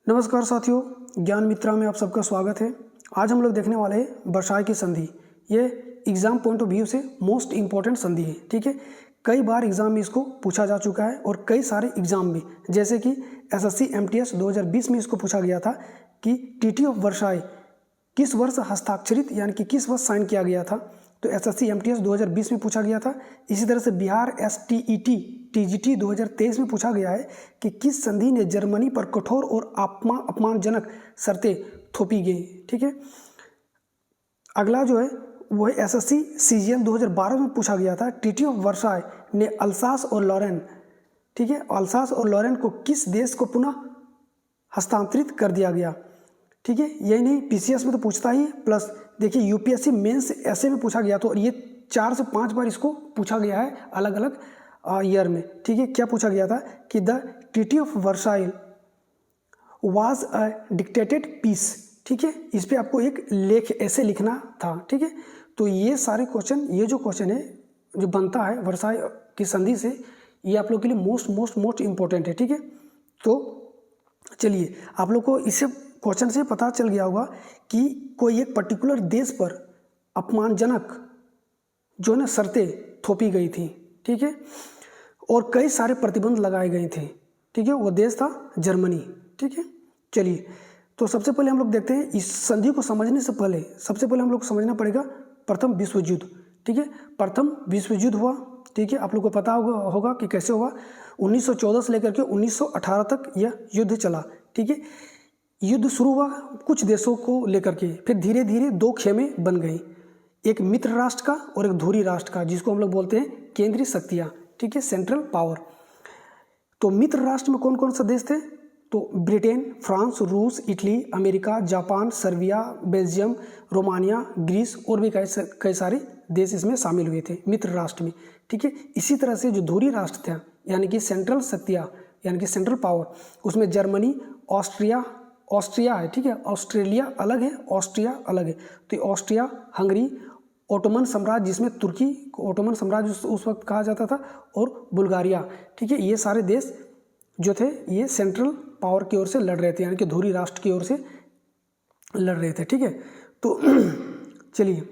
नमस्कार साथियों, ज्ञान मित्रा में आप सबका स्वागत है। आज हम लोग देखने वाले हैं वर्साई की संधि। ये एग्जाम पॉइंट ऑफ व्यू से मोस्ट इंपॉर्टेंट संधि है। ठीक है, कई बार एग्जाम में इसको पूछा जा चुका है और कई सारे एग्जाम में, जैसे कि एसएससी एमटीएस 2020 में इसको पूछा गया था कि ट्रीटी ऑफ वर्साई किस वर्ष हस्ताक्षरित यानी कि किस वर्ष साइन किया गया था। तो एसएससी एमटीएस 2020 में पूछा गया था। इसी तरह से बिहार एसटीईटी टीजीटी 2023 में पूछा गया है कि किस संधि ने जर्मनी पर कठोर और अपमानजनक शर्तें थोपी गई। ठीक है, अगला जो है वो है एसएससी सीजीएल 2012 में पूछा गया था। ट्रीटी ऑफ वर्साई ने अल्सास और लॉरेन, ठीक है, अल्सास और लॉरेन को किस देश को पुनः हस्तांतरित कर दिया गया। ठीक है, यही नहीं, पीसीएस में तो पूछता ही, प्लस देखिए यूपीएससी मेंस ऐसे में पूछा गया। तो ये 4 से 5 बार इसको पूछा गया है अलग अलग ईयर में। ठीक है, क्या पूछा गया था कि the treaty of Versailles was a dictated peace. ठीक है, इस पे आपको एक लेख ऐसे लिखना था। ठीक है, तो ये सारे क्वेश्चन, ये जो क्वेश्चन है जो बनता है वर्साई की संधि से, ये आप लोग के लिए मोस्ट इंपॉर्टेंट है। ठीक है, तो चलिए, आप लोग को इससे क्वेश्चन से पता चल गया होगा कि कोई एक पर्टिकुलर देश पर अपमानजनक जो है ना शर्तें थोपी गई थी। ठीक है, और कई सारे प्रतिबंध लगाए गए थे। ठीक है, वो देश था जर्मनी। ठीक है, चलिए, तो सबसे पहले हम लोग देखते हैं इस संधि को समझने से पहले सबसे पहले हम लोग को समझना पड़ेगा प्रथम विश्व युद्ध। ठीक है, प्रथम विश्व युद्ध हुआ। ठीक है, आप लोग को पता होगा कि कैसे हुआ। 1914 से लेकर के 1918 तक यह युद्ध चला। ठीक है, युद्ध शुरू हुआ कुछ देशों को लेकर के, फिर धीरे धीरे 2 खेमे बन गई, एक मित्र राष्ट्र का और एक धुरी राष्ट्र का, जिसको हम लोग बोलते हैं केंद्रीय शक्तियाँ। ठीक है, सेंट्रल पावर। तो मित्र राष्ट्र में कौन कौन सा देश थे? तो ब्रिटेन, फ्रांस, रूस, Italy, America, Japan, Serbia, Belgium, Romania, Greece और भी कई सारे देश इसमें शामिल हुए थे मित्र राष्ट्र में। ठीक है, इसी तरह से जो धुरी राष्ट्र थे यानी कि सेंट्रल शक्तियाँ यानी कि सेंट्रल पावर, उसमें जर्मनी, ऑस्ट्रिया है। ठीक है, ऑस्ट्रेलिया अलग है, ऑस्ट्रिया अलग है। तो ऑस्ट्रिया, हंगरी, ओटोमन साम्राज्य जिसमें तुर्की को ओटोमन साम्राज्य उस वक्त कहा जाता था, और बुल्गारिया। ठीक है, ये सारे देश जो थे ये सेंट्रल पावर की ओर से लड़ रहे थे, यानी कि धुरी राष्ट्र की ओर से लड़ रहे थे। ठीक है, तो चलिए,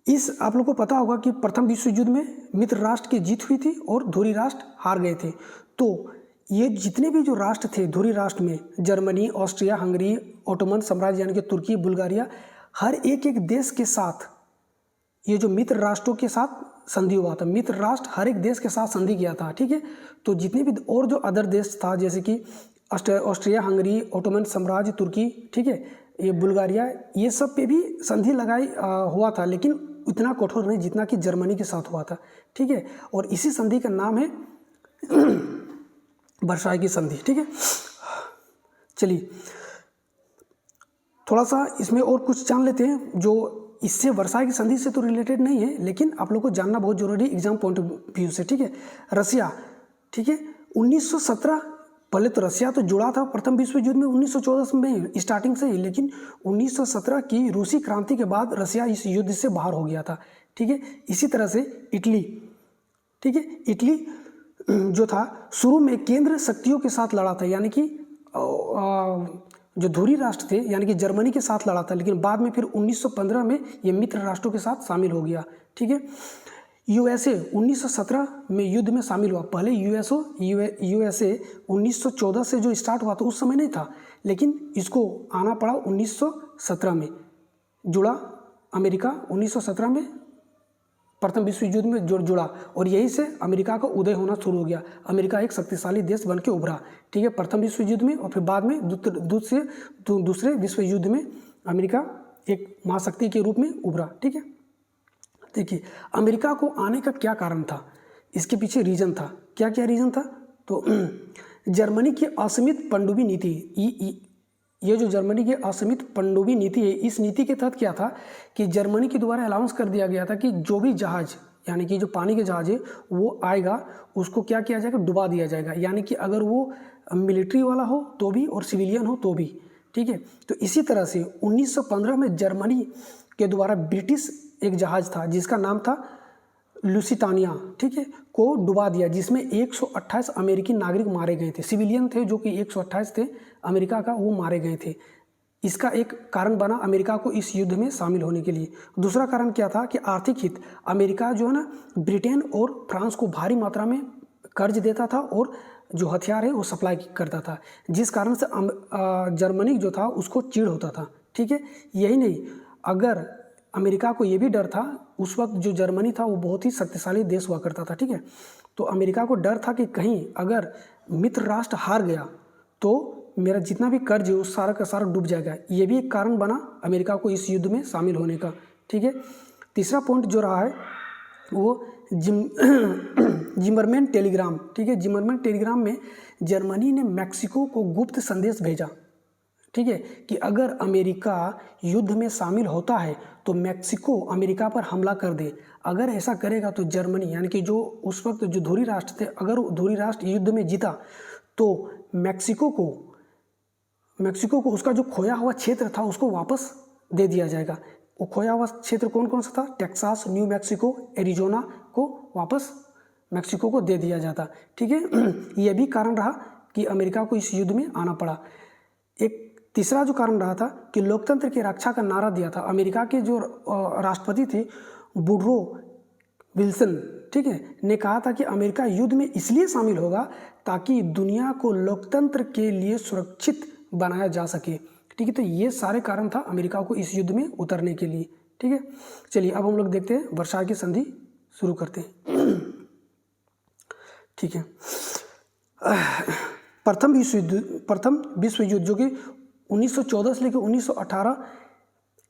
इस आप लोग को पता होगा कि प्रथम विश्व युद्ध में मित्र राष्ट्र की जीत हुई थी और धुरी राष्ट्र हार गए थे। तो ये जितने भी जो राष्ट्र थे धुरी राष्ट्र में, जर्मनी, ऑस्ट्रिया, हंगरी, ओटोमन साम्राज्य यानी कि तुर्की, बुल्गारिया, हर एक देश के साथ ये जो मित्र राष्ट्रों के साथ संधि हुआ था। मित्र राष्ट्र हर एक देश के साथ संधि किया था। ठीक है, तो जितने भी और जो अदर देश था, जैसे कि ऑस्ट्रिया, हंगरी, ओटोमन साम्राज्य, तुर्की, ठीक है, ये बुल्गारिया, ये सब पे भी संधि लगाई हुआ था, लेकिन इतना कठोर नहीं जितना कि जर्मनी के साथ हुआ था। ठीक है, और इसी संधि का नाम है वर्साई की संधि। ठीक है, चलिए, थोड़ा सा इसमें और कुछ जान लेते हैं जो इससे वर्साई की संधि से तो रिलेटेड नहीं है, लेकिन आप लोग को जानना बहुत जरूरी है एग्जाम पॉइंट ऑफ व्यू से। ठीक है, रसिया, ठीक है, 1917, पहले तो रसिया तो जुड़ा था प्रथम विश्व युद्ध में 1914 में स्टार्टिंग से ही, लेकिन 1917 की रूसी क्रांति के बाद रसिया इस युद्ध से बाहर हो गया था। ठीक है, इसी तरह से इटली, ठीक है, इटली जो था शुरू में केंद्र शक्तियों के साथ लड़ा था, यानी कि जो धुरी राष्ट्र थे यानी कि जर्मनी के साथ लड़ा था, लेकिन बाद में फिर 1915 में ये मित्र राष्ट्रों के साथ शामिल हो गया। ठीक है, यूएसए 1917 में युद्ध में शामिल हुआ। पहले यूएसए 1914 से जो स्टार्ट हुआ था उस समय नहीं था, लेकिन इसको आना पड़ा 1917 में, जुड़ा अमेरिका 1917 में प्रथम विश्व युद्ध में जुड़ा, और यहीं से अमेरिका का उदय होना शुरू हो गया। अमेरिका एक शक्तिशाली देश बन के उभरा। ठीक है, प्रथम विश्व युद्ध में, और फिर बाद में दूसरे विश्व युद्ध में अमेरिका एक महाशक्ति के रूप में उभरा। ठीक है, देखिए, अमेरिका को आने का क्या कारण था, इसके पीछे रीजन था। क्या क्या रीजन था? तो जर्मनी की असीमित पनडुब्बी नीति, ये जो जर्मनी की असीमित पनडुब्बी नीति है, इस नीति के तहत क्या था कि जर्मनी के द्वारा अलाउंस कर दिया गया था कि जो भी जहाज यानी कि जो पानी के जहाज है वो आएगा, उसको क्या किया जाएगा, डुबा दिया जाएगा। यानी कि अगर वो मिलिट्री वाला हो तो भी और सिविलियन हो तो भी। ठीक है, तो इसी तरह से 1915 में जर्मनी के द्वारा ब्रिटिश एक जहाज था जिसका नाम था लुसितानिया, ठीक है, को डुबा दिया, जिसमें 128 अमेरिकी नागरिक मारे गए थे। सिविलियन थे जो कि 128 थे अमेरिका का, वो मारे गए थे। इसका एक कारण बना अमेरिका को इस युद्ध में शामिल होने के लिए। दूसरा कारण क्या था कि आर्थिक हित। अमेरिका जो है ना ब्रिटेन और फ्रांस को भारी मात्रा में कर्ज देता था और जो हथियार है वो सप्लाई करता था, जिस कारण से जर्मनी जो था उसको चिढ़ होता था, ठीक है। यही नहीं, अगर अमेरिका को ये भी डर था, उस वक्त जो जर्मनी था वो बहुत ही शक्तिशाली देश हुआ करता था, ठीक है। तो अमेरिका को डर था कि कहीं अगर मित्र राष्ट्र हार गया तो मेरा जितना भी कर्ज है वो सारा का सारा डूब जाएगा। ये भी एक कारण बना अमेरिका को इस युद्ध में शामिल होने का, ठीक है। तीसरा पॉइंट जो रहा है वो जिमरमैन टेलीग्राम, ठीक है। जिमरमैन टेलीग्राम में जर्मनी ने मैक्सिको को गुप्त संदेश भेजा, ठीक है, कि अगर अमेरिका युद्ध में शामिल होता है तो मैक्सिको अमेरिका पर हमला कर दे। अगर ऐसा करेगा तो जर्मनी यानी कि जो उस वक्त जो धुरी राष्ट्र थे, अगर धुरी राष्ट्र युद्ध में जीता तो मैक्सिको को उसका जो खोया हुआ क्षेत्र था उसको वापस दे दिया जाएगा। वो खोया हुआ क्षेत्र कौन कौन सा था? टेक्सास, न्यू मैक्सिको, एरिजोना को वापस मैक्सिको को दे दिया जाता, ठीक है। यह भी कारण रहा कि अमेरिका को इस युद्ध में आना पड़ा। एक तीसरा जो कारण रहा था कि लोकतंत्र की रक्षा का नारा दिया था। अमेरिका के जो राष्ट्रपति थे वुडरो विल्सन, ठीक है, ने कहा था कि अमेरिका युद्ध में इसलिए शामिल होगा ताकि दुनिया को लोकतंत्र के लिए सुरक्षित बनाया जा सके, ठीक है। तो ये सारे कारण था अमेरिका को इस युद्ध में उतरने के लिए, ठीक है। चलिए अब हम लोग देखते हैं वर्साई की संधि शुरू करते हैं, ठीक है। प्रथम विश्व युद्ध जो कि 1914 से लेकर 1918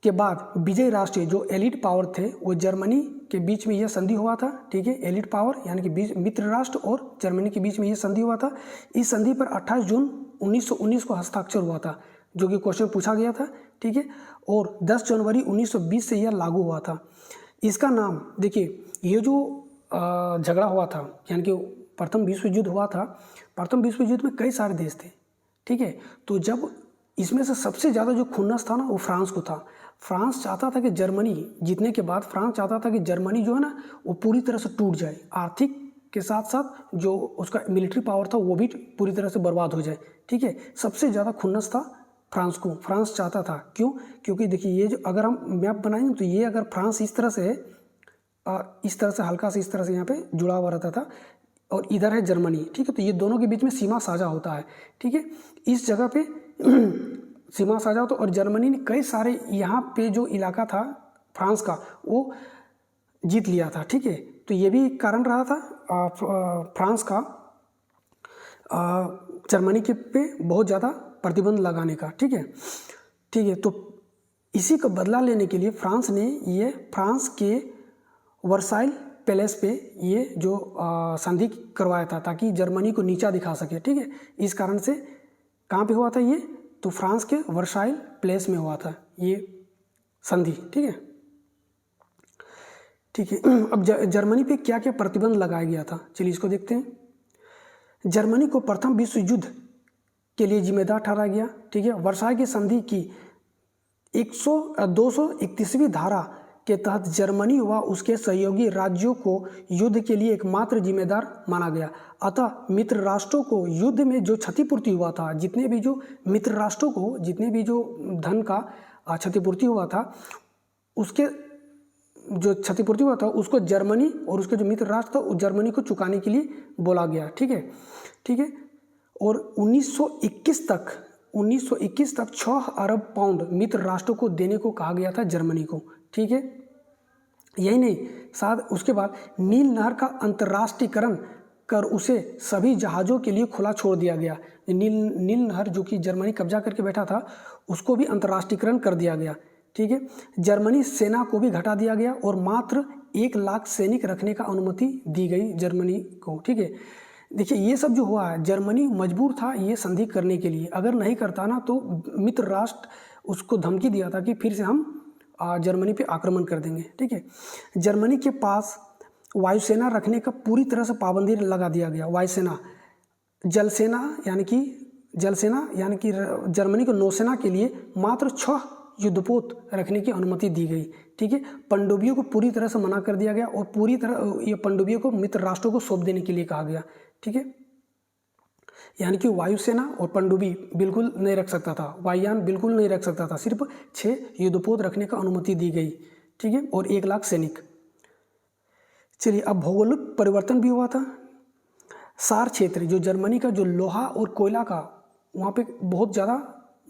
के बाद विजयी राष्ट्र जो एलिट पावर थे वो जर्मनी के बीच में यह संधि हुआ था, ठीक है। एलिट पावर यानी कि मित्र राष्ट्र और जर्मनी के बीच में यह संधि हुआ था। इस संधि पर 28 जून 1919 को हस्ताक्षर हुआ था, जो कि क्वेश्चन पूछा गया था, ठीक है। और 10 जनवरी 1920 से यह लागू हुआ था। इसका नाम देखिए, ये जो झगड़ा हुआ था यानी कि प्रथम विश्व युद्ध हुआ था, प्रथम विश्व युद्ध में कई सारे देश थे, ठीक है। तो जब इसमें से सबसे ज़्यादा जो खुन्नस था ना वो फ्रांस को था। फ्रांस चाहता था कि जर्मनी जीतने के बाद फ्रांस चाहता था कि जर्मनी जो है ना वो पूरी तरह से टूट जाए, आर्थिक के साथ साथ जो उसका मिलिट्री पावर था वो भी पूरी तरह से बर्बाद हो जाए, ठीक है। सबसे ज़्यादा खुन्नस था फ्रांस को, फ्रांस चाहता था। क्यों? क्योंकि देखिए ये जो अगर हम मैप बनाएंगे तो ये अगर फ्रांस इस तरह से हल्का से इस तरह से यहाँ पे जुड़ा हुआ रहता था और इधर है जर्मनी, ठीक है। तो ये दोनों के बीच में सीमा साझा होता है, ठीक है। इस जगह पे सीमा साझा होता और जर्मनी ने कई सारे यहाँ पे जो इलाका था फ्रांस का वो जीत लिया था, ठीक है। तो ये भी कारण रहा था फ्रांस का जर्मनी के पे बहुत ज़्यादा प्रतिबंध लगाने का, ठीक है, ठीक है। तो इसी का बदला लेने के लिए फ्रांस ने ये फ्रांस के वर्साइल पैलेस पे ये जो संधि करवाया था ताकि जर्मनी को नीचा दिखा सके, ठीक है। इस कारण से कहाँ पे हुआ था ये? तो फ्रांस के वर्साइल पैलेस में हुआ था ये संधि, ठीक है, ठीक है। अब जर्मनी पे क्या क्या प्रतिबंध लगाया गया था, चलिए इसको देखते हैं। जर्मनी को प्रथम विश्व युद्ध के लिए जिम्मेदार ठहराया गया, ठीक है। वर्साई की संधि की 231वीं धारा के तहत जर्मनी व उसके सहयोगी राज्यों को युद्ध के लिए एकमात्र जिम्मेदार माना गया। अतः मित्र राष्ट्रों को युद्ध में जो क्षतिपूर्ति हुआ था, जितने भी जो मित्र राष्ट्रों को जितने भी जो धन का क्षतिपूर्ति हुआ था, उसके जो क्षतिपूर्ति हुआ था उसको जर्मनी और उसके जो मित्र राष्ट्र था उस जर्मनी को चुकाने के लिए बोला गया, ठीक है, ठीक है। और 1921 तक 6 अरब पाउंड मित्र राष्ट्रों को देने को कहा गया था जर्मनी को, ठीक है। यही नहीं, साथ उसके बाद नील नहर का अंतर्राष्ट्रीयकरण कर उसे सभी जहाज़ों के लिए खुला छोड़ दिया गया। नील नहर जो कि जर्मनी कब्जा करके बैठा था उसको भी अंतर्राष्ट्रीयकरण कर दिया गया, ठीक है। जर्मनी सेना को भी घटा दिया गया और मात्र 1 लाख सैनिक रखने का अनुमति दी गई जर्मनी को, ठीक है। देखिए ये सब जो हुआ है, जर्मनी मजबूर था ये संधि करने के लिए। अगर नहीं करता ना तो मित्र राष्ट्र उसको धमकी दिया था कि फिर से हम जर्मनी पे आक्रमण कर देंगे, ठीक है। जर्मनी के पास वायुसेना रखने का पूरी तरह से पाबंदी लगा दिया गया। वायुसेना, जलसेना यानी कि जर्मनी को नौसेना के लिए मात्र 6 युद्धपोत रखने की अनुमति दी गई। ठीक है, पनडुब्बियों को पूरी तरह से मना कर दिया गया और पूरी तरह ये पनडुब्बियों को मित्र राष्ट्रों को सौंप देने के लिए कहा गया। ठीक है, यानी कि वायुसेना और पनडुब्बी बिल्कुल नहीं रख सकता था, वायुयान बिल्कुल नहीं रख सकता था, सिर्फ 6 युद्धपोत रखने का अनुमति दी गई। ठीक है, और 1 लाख सैनिक। चलिए, अब भौगोलिक परिवर्तन भी हुआ था। सार क्षेत्र, जो जर्मनी का जो लोहा और कोयला का वहाँ पे बहुत ज़्यादा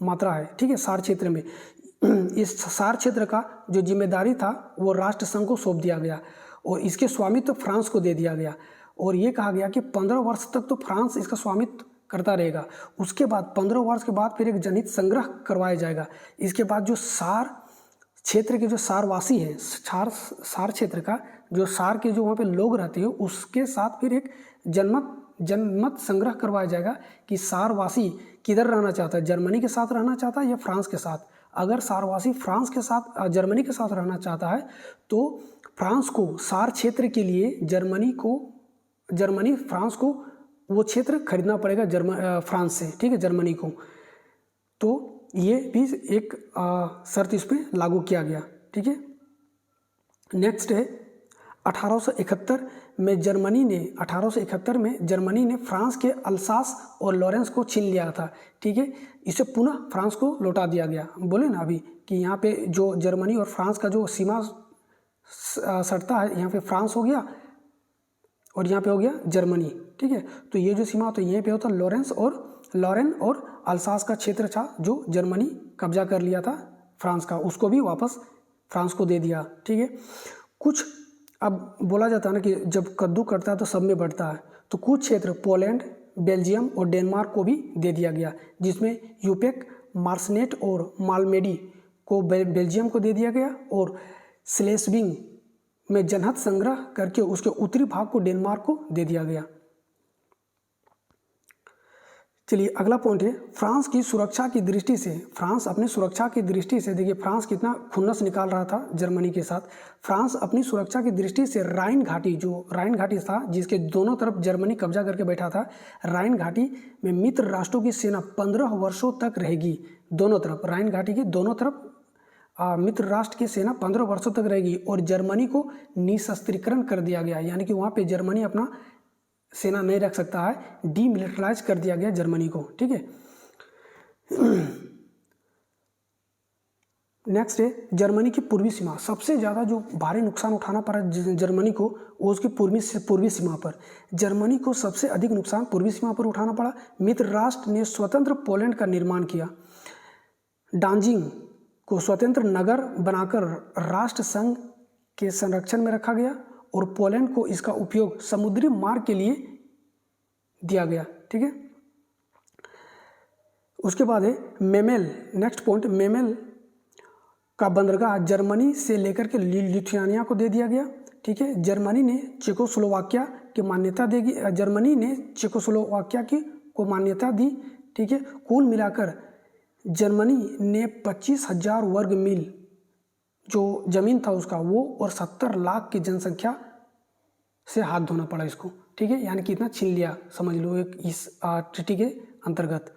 मात्रा है। ठीक है, सार क्षेत्र में इस सार क्षेत्र का जो जिम्मेदारी था वो राष्ट्र संघ को सौंप दिया गया और इसके स्वामित्व फ्रांस को दे दिया गया और ये कहा गया कि 15 वर्ष तक तो फ्रांस इसका स्वामित्व करता रहेगा। उसके बाद 15 वर्ष के बाद फिर एक जनहित संग्रह करवाया जाएगा। इसके बाद जो सार क्षेत्र के जो सारवासी हैं, सार क्षेत्र का जो सार के जो वहाँ पे लोग रहते हैं उसके साथ फिर एक जनमत संग्रह करवाया जाएगा कि सारवासी किधर रहना चाहता है, जर्मनी के साथ रहना चाहता है या फ्रांस के साथ। अगर सारवासी फ्रांस के साथ जर्मनी के साथ रहना चाहता है तो फ्रांस को सार क्षेत्र के लिए जर्मनी फ्रांस को वो क्षेत्र खरीदना पड़ेगा फ्रांस से। ठीक है, जर्मनी को। तो ये भी एक शर्त इस पर लागू किया गया। ठीक है, नेक्स्ट है 1871 में जर्मनी ने फ्रांस के अल्सास और लॉरेंस को छीन लिया था। ठीक है, इसे पुनः फ्रांस को लौटा दिया गया। बोले ना अभी कि यहाँ पे जो जर्मनी और फ्रांस का जो सीमा सटता है, यहाँ पे फ्रांस हो गया और यहाँ पे हो गया जर्मनी। ठीक है, तो ये जो सीमा तो यहीं पे होता लॉरेन और अल्सास का क्षेत्र था जो जर्मनी कब्जा कर लिया था फ्रांस का, उसको भी वापस फ्रांस को दे दिया। ठीक है, कुछ अब बोला जाता है ना कि जब कद्दू कटता है तो सब में बढ़ता है, तो कुछ क्षेत्र पोलैंड, बेल्जियम और डेनमार्क को भी दे दिया गया, जिसमें यूपेक, मार्सनेट और मालमेडी को बेल्जियम को दे दिया गया और स्लेस्विंग में जनहत संग्रह करके उसके उत्तरी भाग को डेनमार्क को दे दिया गया। चलिए, अगला पॉइंट है फ्रांस की सुरक्षा की दृष्टि से। फ्रांस अपनी सुरक्षा की दृष्टि से, देखिए फ्रांस कितना खुन्नस निकाल रहा था जर्मनी के साथ। फ्रांस अपनी सुरक्षा की दृष्टि से राइन घाटी था जिसके दोनों तरफ जर्मनी कब्जा करके बैठा था, राइन घाटी में मित्र राष्ट्रों की सेना 15 वर्षों तक रहेगी। दोनों तरफ, राइन घाटी के दोनों तरफ मित्र राष्ट्र की सेना 15 वर्षों तक रहेगी और जर्मनी को निशस्त्रीकरण कर दिया गया, यानी कि वहाँ पे जर्मनी अपना सेना नहीं रख सकता है, डीमिलिटराइज कर दिया गया जर्मनी को। ठीक है, नेक्स्ट है जर्मनी की पूर्वी सीमा। सबसे ज़्यादा जो भारी नुकसान उठाना पड़ा जर्मनी को वो उसकी पूर्वी सीमा पर। जर्मनी को सबसे अधिक नुकसान पूर्वी सीमा पर उठाना पड़ा। मित्र राष्ट्र ने स्वतंत्र पोलैंड का निर्माण किया, डांजिंग को स्वतंत्र नगर बनाकर राष्ट्र संघ के संरक्षण में रखा गया और पोलैंड को इसका उपयोग समुद्री मार्ग के लिए दिया गया। ठीक है, उसके बाद है मेमेल। नेक्स्ट पॉइंट, मेमेल का बंदरगाह जर्मनी से लेकर के लिथुआनिया को दे दिया गया। ठीक है, जर्मनी ने चेकोस्लोवाकिया की मान्यता दी। ठीक है, कुल मिलाकर जर्मनी ने 25,000 वर्ग मील जो जमीन था उसका वो और 70 लाख की जनसंख्या से हाथ धोना पड़ा इसको। ठीक है, यानी कि इतना छीन लिया, समझ लो एक इस ट्रीटी के अंतर्गत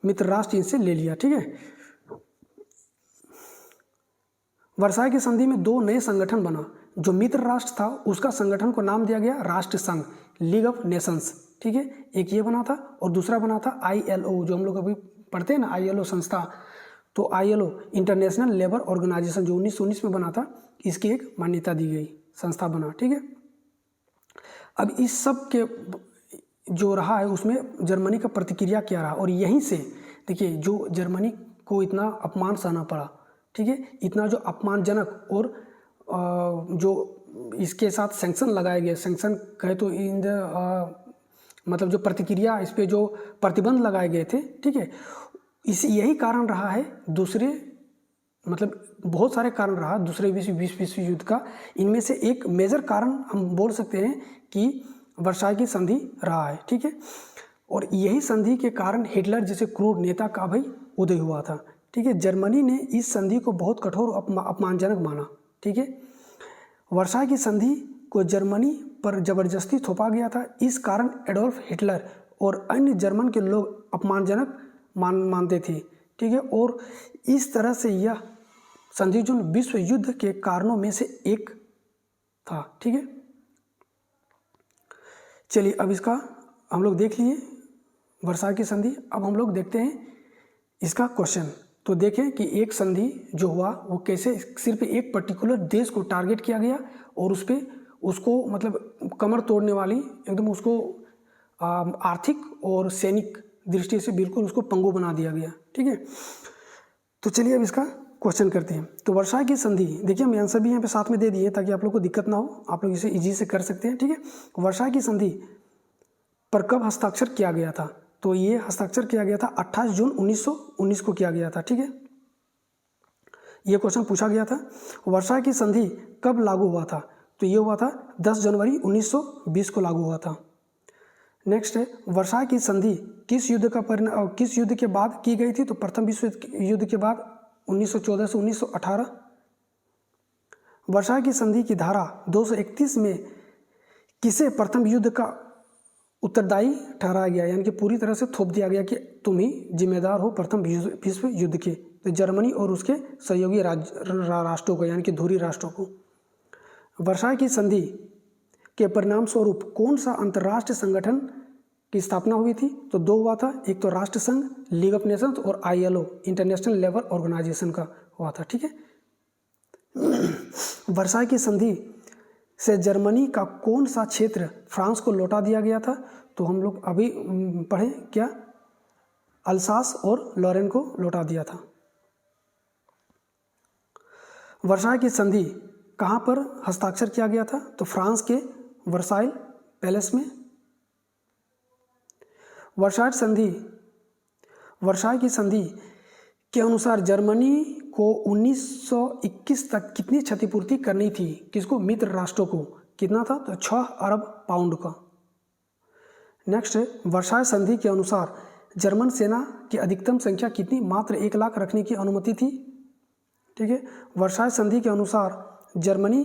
मित्र राष्ट्र इनसे ले लिया। ठीक है, वर्साई की संधि में 2 नए संगठन बना। जो मित्र राष्ट्र था उसका संगठन को नाम दिया गया राष्ट्र संघ, लीग ऑफ नेशंस। ठीक है, एक ये बना था और दूसरा बना था ILO, जो हम लोग अभी पढ़ते हैं ना ILO संस्था। तो ILO इंटरनेशनल लेबर ऑर्गेनाइजेशन जो 1919 में बना था, इसकी एक मान्यता दी गई, संस्था बना। ठीक है, अब इस सब के जो रहा है उसमें जर्मनी का प्रतिक्रिया क्या रहा और यहीं से देखिए जो जर्मनी को इतना अपमान सहना पड़ा। ठीक है, इतना जो अपमानजनक और जो इसके साथ सैंक्शन लगाए गए, सैंक्शन कहे तो मतलब जो प्रतिक्रिया इस पे जो प्रतिबंध लगाए गए थे। ठीक है, यही कारण रहा है दूसरे, मतलब बहुत सारे कारण रहा दूसरे विश्व युद्ध का। इनमें से एक मेजर कारण हम बोल सकते हैं कि वर्साई की संधि रहा है। ठीक है, और यही संधि के कारण हिटलर जैसे क्रूर नेता का भी उदय हुआ था। ठीक है, जर्मनी ने इस संधि को बहुत कठोर अपमानजनक माना। ठीक है, वर्साई की संधि को जर्मनी पर जबरदस्ती थोपा गया था। इस कारण एडोल्फ हिटलर और अन्य जर्मन के लोग अपमानजनक मानते थे ठीक है। और इस तरह से यह संधि जो विश्व युद्ध के कारणों में से एक था, ठीक है। चलिए अब इसका हम लोग देख लिए वर्साई की संधि। अब हम लोग देखते हैं इसका क्वेश्चन। तो देखें कि एक संधि जो हुआ वो कैसे सिर्फ एक पर्टिकुलर देश को टारगेट किया गया और उस पर उसको मतलब कमर तोड़ने वाली एकदम उसको आर्थिक और सैनिक दृष्टि से बिल्कुल उसको पंगु बना दिया गया, ठीक है। तो चलिए अब इसका क्वेश्चन करते हैं। तो वर्साई की संधि, देखिए हम आंसर भी यहाँ पे साथ में दे दिए ताकि आप लोग को दिक्कत ना हो, आप लोग इसे इजी से कर सकते हैं, ठीक है। वर्साई की संधि पर कब हस्ताक्षर किया गया था? तो ये हस्ताक्षर किया गया था 28 जून 1919 को किया गया था, ठीक है। ये क्वेश्चन पूछा गया था। वर्साई की संधि कब लागू हुआ था? तो ये हुआ था 10 जनवरी 1920 को लागू हुआ था। नेक्स्ट है, वर्साई की संधि किस युद्ध के बाद की गई थी? तो प्रथम विश्व युद्ध के बाद 1914 से 1918। वर्साई की संधि की धारा 231 में किसे प्रथम युद्ध का उत्तरदायी ठहराया गया, यानी कि पूरी तरह से थोप दिया गया कि तुम ही जिम्मेदार हो प्रथम विश्व युद्ध के? तो जर्मनी और उसके सहयोगी राष्ट्रों को, यानी कि धुरी राष्ट्रों को। वर्साई की संधि के परिणाम स्वरूप कौन सा अंतर्राष्ट्रीय संगठन की स्थापना हुई थी? तो दो हुआ था, एक तो राष्ट्र संघ लीग ऑफ नेशंस और ILO इंटरनेशनल लेबर ऑर्गेनाइजेशन का हुआ था, ठीक है। वर्साई की संधि से जर्मनी का कौन सा क्षेत्र फ्रांस को लौटा दिया गया था? तो हम लोग अभी पढ़े क्या, अल्सास और लॉरेन को लौटा दिया था। वर्साई की संधि कहाँ पर हस्ताक्षर किया गया था? तो फ्रांस के वर्साइल पैलेस में। वर्साई की संधि के अनुसार जर्मनी को 1921 तक कितनी क्षतिपूर्ति करनी थी? किसको? मित्र राष्ट्रों को। कितना था? तो 6 अरब पाउंड का। नेक्स्ट है, वर्साई संधि के अनुसार जर्मन सेना की अधिकतम संख्या कितनी? मात्र 1 लाख रखने की अनुमति थी, ठीक है। वर्साई संधि के अनुसार जर्मनी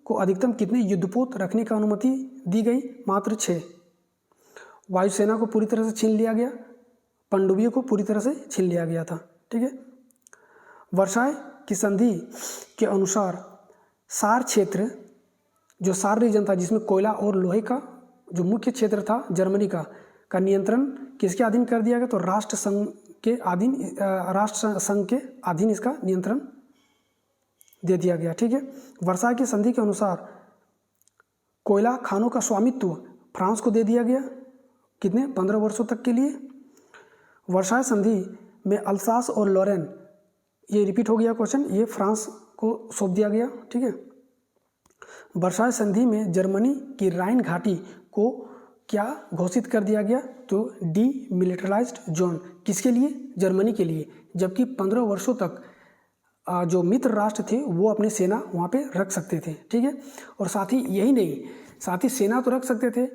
को अधिकतम कितने युद्धपोत रखने की अनुमति दी गई? मात्र 6। वायुसेना को पूरी तरह से छीन लिया गया, पनडुब्बियों को पूरी तरह से छीन लिया गया था, ठीक है। वर्साई की संधि के अनुसार सार क्षेत्र, जो सार रीजन था जिसमें कोयला और लोहे का जो मुख्य क्षेत्र था जर्मनी का नियंत्रण किसके अधीन कर दिया गया? तो राष्ट्र संघ के अधीन इसका नियंत्रण दे दिया गया, ठीक है। वर्साई की संधि के अनुसार कोयला खानों का स्वामित्व फ्रांस को दे दिया गया, कितने? 15 वर्षों तक के लिए। वर्साई संधि में अल्सास और लॉरेन, ये रिपीट हो गया क्वेश्चन, ये फ्रांस को सौंप दिया गया, ठीक है। वर्साई संधि में जर्मनी की राइन घाटी को क्या घोषित कर दिया गया? तो डीमिलिटराइज्ड जोन। किसके लिए? जर्मनी के लिए। जबकि 15 वर्षों तक जो मित्र राष्ट्र थे वो अपनी सेना वहाँ पे रख सकते थे, ठीक है। और साथ ही यही नहीं, साथ ही सेना तो रख सकते थे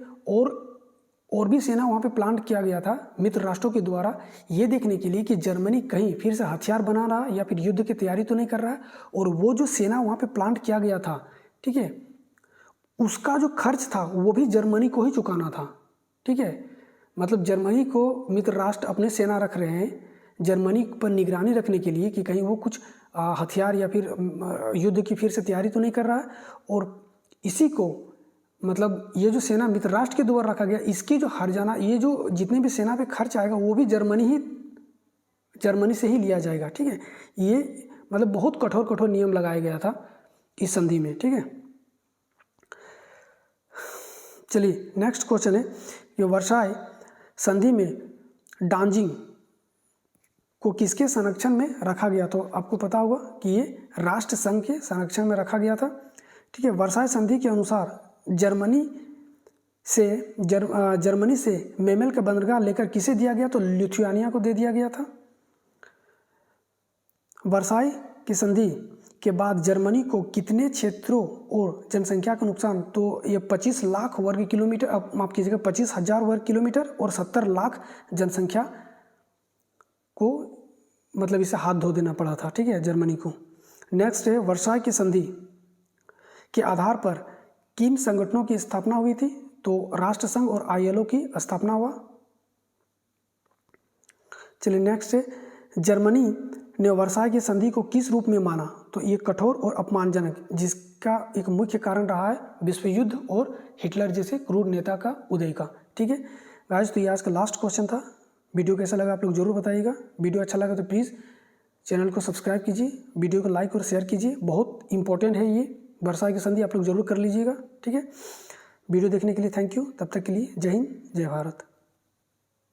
और भी सेना वहाँ पे प्लांट किया गया था मित्र राष्ट्रों के द्वारा, ये देखने के लिए कि जर्मनी कहीं फिर से हथियार बना रहा या फिर युद्ध की तैयारी तो नहीं कर रहा है। और वो जो सेना वहाँ पे प्लांट किया गया था, ठीक है, उसका जो खर्च था वो भी जर्मनी को ही चुकाना था, ठीक है। मतलब जर्मनी को मित्र राष्ट्र अपने सेना रख रहे हैं जर्मनी पर निगरानी रखने के लिए कि कहीं वो कुछ हथियार या फिर युद्ध की फिर से तैयारी तो नहीं कर रहा है। और इसी को मतलब ये जो सेना मित्र राष्ट्र के द्वारा रखा गया, इसकी जो हर्जाना, ये जो जितने भी सेना पे खर्च आएगा वो भी जर्मनी से ही लिया जाएगा, ठीक है। ये मतलब बहुत कठोर नियम लगाया गया था इस संधि में, ठीक है। चलिए नेक्स्ट क्वेश्चन है, ये वर्साई संधि में डांजिंग को किसके संरक्षण में रखा गया? तो आपको पता होगा कि ये राष्ट्र संघ के संरक्षण में रखा गया था, ठीक है। वर्साई संधि के अनुसार जर्मनी से मेमेल का बंदरगाह लेकर किसे दिया गया? तो लिथुआनिया को दे दिया गया था। वर्साई की संधि के बाद जर्मनी को कितने क्षेत्रों और जनसंख्या का नुकसान? तो ये 25 लाख वर्ग किलोमीटर, अब माफ कीजिएगा 25,000 वर्ग किलोमीटर और 70 लाख जनसंख्या को मतलब इसे हाथ धो देना पड़ा था, ठीक है, जर्मनी को। नेक्स्ट है, वर्साई की संधि के आधार पर किन संगठनों की स्थापना हुई थी? तो राष्ट्र संघ और ILO की स्थापना हुआ। चलिए नेक्स्ट है, जर्मनी ने वर्साई की संधि को किस रूप में माना? तो ये कठोर और अपमानजनक, जिसका एक मुख्य कारण रहा है विश्व युद्ध और हिटलर जैसे क्रूर नेता का उदय का। ठीक है गाइस, तो ये आज का लास्ट क्वेश्चन था। वीडियो कैसा लगा आप लोग जरूर बताइएगा। वीडियो अच्छा लगा तो प्लीज़ चैनल को सब्सक्राइब कीजिए, वीडियो को लाइक और शेयर कीजिए। बहुत इंपॉर्टेंट है ये वर्साई की संधि, आप लोग जरूर कर लीजिएगा। ठीक है, वीडियो देखने के लिए थैंक यू। तब तक के लिए जय हिंद, जय भारत।